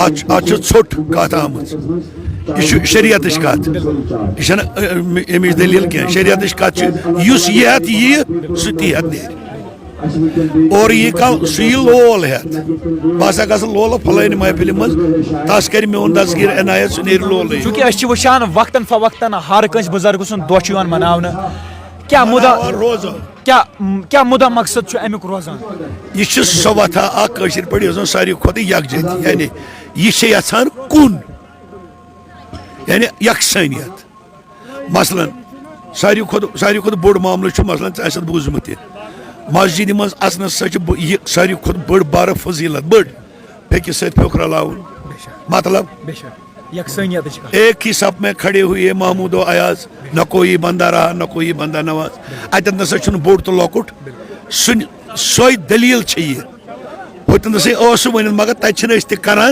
آج ژھوٹ کت آمٕژ یہ شریعتٕچ کتھ یہ چھنہٕ امِچ دلیل کینٛہہ شریعتٕچ کتھ چھِ یُس یہِ ہٮ۪تھ یِیہِ سُہ تی ہٮ۪تھ نیرِ اور یہِ کانٛہہ سُہ یہِ لول ہٮ۪تھ بہٕ ہسا گژھٕ لولہٕ فلٲنہِ محفلہِ منٛز تس کرِ میون دستگیٖر عنایت سُہ نیرِ لولٕے چونکہ أسۍ چھِ وٕچھان وقتاً فوقتاً ہر کٲنٛسہِ بُزرگہٕ سُنٛد دۄہ چھُ یِوان مناونہٕ کیٛاہ مُدا روزان کیٛاہ مُدا مقصد چھُ امیُک روزان یہ چھِ سۄ وتھا اکھ کٲشِر پٲٹھۍ یۄس زن ساروی کھۄتہٕ یکجہتی یعنی یہ چھِ یژھان کُن یعنی یکسٲنیت مثلاً ساروی کھۄتہٕ بوٚڑ معاملہٕ چھُ مثلاً ژٕ آسٮ۪تھ بوٗزمُت تہِ مسجدِ منٛز اژنس سا چھِ یہِ ساروی کھۄتہٕ بٔڑ بارٕ فضیلت بٔڑ پھیٚکِس سۭتۍ پھیوٚک رلاوُن مطلب یکسٲنیتٕچ کتھ ایک ہی سب میں کھڑے ہوئے محمود و ایاز نہ کوئی بندہ رہا نہ کوئی بندہ نواز اتٮ۪ن نسا چھُنہٕ بوٚڑ تہٕ لۄکُٹ سۄے دلیٖل چھِ یہِ ہُتٮ۪ن نسا ٲس سُہ ؤنِتھ مگر تتہِ چھِنہٕ أسۍ تہِ کران